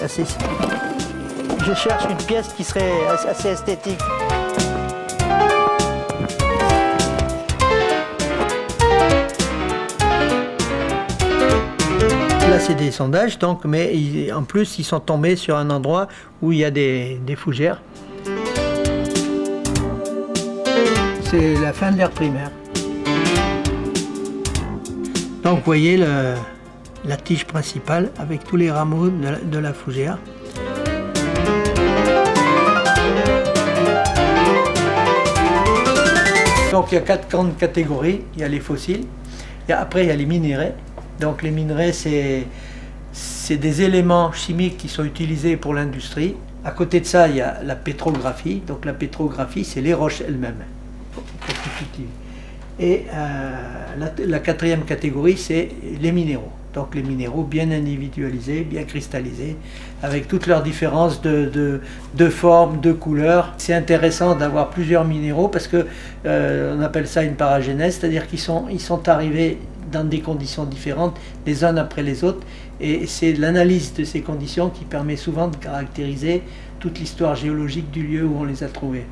Je cherche une pièce qui serait assez esthétique. Là, c'est des sondages, donc, mais en plus, ils sont tombés sur un endroit où il y a des fougères. C'est la fin de l'ère primaire. Donc, vous voyez la tige principale avec tous les rameaux de la fougère. Donc, il y a 4 grandes catégories. Il y a les fossiles, après, il y a les minéraux. Donc les minerais, c'est des éléments chimiques qui sont utilisés pour l'industrie. À côté de ça, il y a la pétrographie. Donc la pétrographie, c'est les roches elles-mêmes constitutives. Et la 4e catégorie, c'est les minéraux. Donc les minéraux bien individualisés, bien cristallisés, avec toutes leurs différences de forme, de couleur. C'est intéressant d'avoir plusieurs minéraux parce que on appelle ça une paragénèse, c'est-à-dire qu'ils sont arrivés dans des conditions différentes, les uns après les autres, et c'est l'analyse de ces conditions qui permet souvent de caractériser toute l'histoire géologique du lieu où on les a trouvés.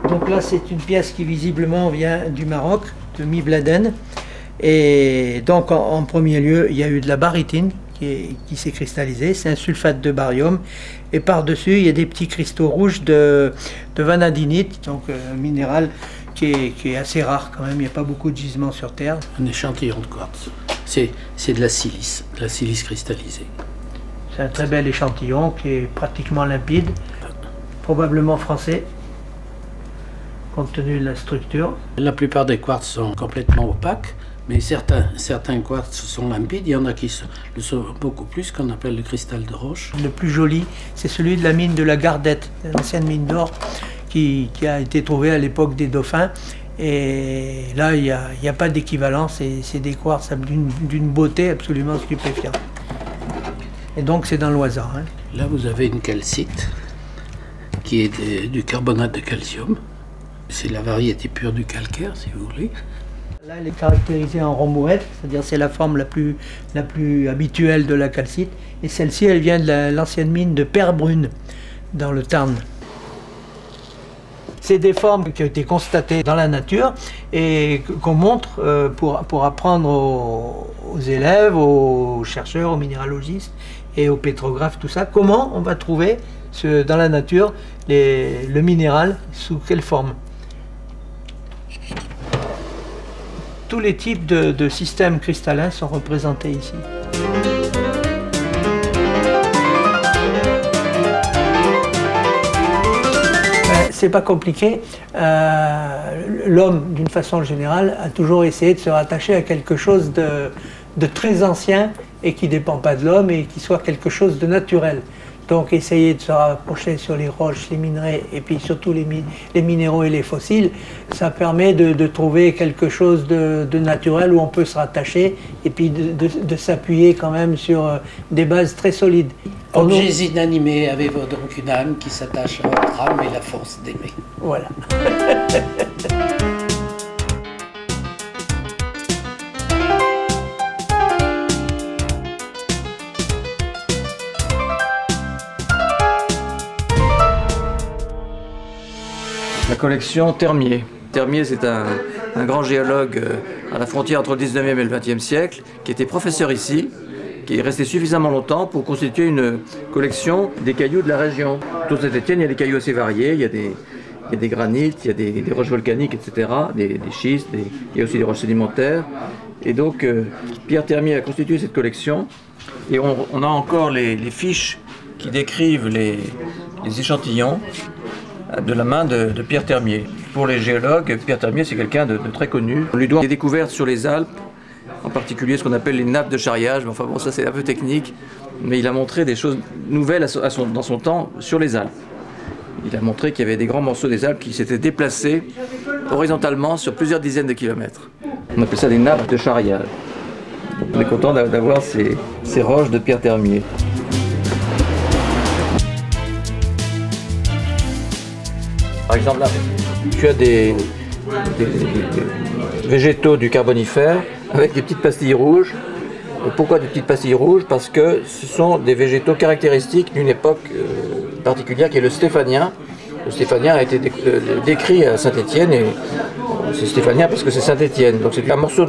Donc là, c'est une pièce qui visiblement vient du Maroc, de Mibladen, et donc en premier lieu, il y a eu de la barytine qui s'est cristallisée, c'est un sulfate de baryum, et par-dessus, il y a des petits cristaux rouges de vanadinite, donc un minéral qui est assez rare quand même, il n'y a pas beaucoup de gisements sur Terre. Un échantillon de quartz. C'est de la silice cristallisée. C'est un très bel échantillon qui est pratiquement limpide, probablement français, compte tenu de la structure. La plupart des quartz sont complètement opaques, mais certains quartz sont limpides, il y en a qui le sont beaucoup plus, qu'on appelle le cristal de roche. Le plus joli, c'est celui de la mine de la Gardette, l'ancienne mine d'or, qui a été trouvé à l'époque des dauphins. Et là, il n'y a pas d'équivalent, c'est des quartz d'une beauté absolument stupéfiante. Et donc c'est dans l'Oisans. Hein. Là, vous avez une calcite qui est du carbonate de calcium. C'est la variété pure du calcaire, si vous voulez. Là, elle est caractérisée en rhomboèdre, c'est-à-dire c'est la forme la plus habituelle de la calcite. Et celle-ci, elle vient de l'ancienne mine de Perbrune, dans le Tarn. C'est des formes qui ont été constatées dans la nature et qu'on montre pour apprendre aux élèves, aux chercheurs, aux minéralogistes et aux pétrographes, tout ça, comment on va trouver dans la nature le minéral, sous quelle forme. Tous les types de systèmes cristallins sont représentés ici. C'est pas compliqué. L'homme, d'une façon générale, a toujours essayé de se rattacher à quelque chose de très ancien et qui ne dépend pas de l'homme et qui soit quelque chose de naturel. Donc essayer de se rapprocher sur les roches, les minerais et puis surtout les minéraux et les fossiles, ça permet de trouver quelque chose de naturel où on peut se rattacher et puis de s'appuyer quand même sur des bases très solides. Objets inanimés, avez-vous donc une âme qui s'attache à votre âme et la force d'aimer. Voilà. La collection Termier. Termier, c'est un grand géologue à la frontière entre le 19e et le 20e siècle, qui était professeur ici, qui est resté suffisamment longtemps pour constituer une collection des cailloux de la région. Autour de Saint-Étienne, il y a des cailloux assez variés, il y a des granites, il y a des roches volcaniques, etc., des schistes, il y a aussi des roches sédimentaires. Et donc, Pierre Termier a constitué cette collection, et on a encore les fiches qui décrivent les échantillons de la main de Pierre Termier. Pour les géologues, Pierre Termier, c'est quelqu'un de très connu. On lui doit des découvertes sur les Alpes, en particulier ce qu'on appelle les nappes de charriage. Enfin bon, ça c'est un peu technique, mais il a montré des choses nouvelles dans son temps sur les Alpes. Il a montré qu'il y avait des grands morceaux des Alpes qui s'étaient déplacés horizontalement sur plusieurs dizaines de kilomètres. On appelle ça des nappes de charriage. On est content d'avoir ces roches de Pierre Termier. Par exemple, là, tu as des végétaux du Carbonifère avec des petites pastilles rouges Pourquoi des petites pastilles rouges? Parce que ce sont des végétaux caractéristiques d'une époque particulière qui est le stéphanien. Le stéphanien a été décrit à Saint-Étienne et c'est stéphanien parce que c'est Saint-Étienne. Donc c'est un morceau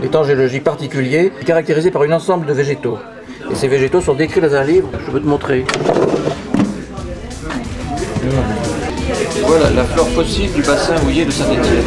d'étang géologique particulier caractérisé par un ensemble de végétaux. Et ces végétaux sont décrits dans un livre, je peux te montrer. Voilà la flore fossile du bassin houiller de Saint-Étienne.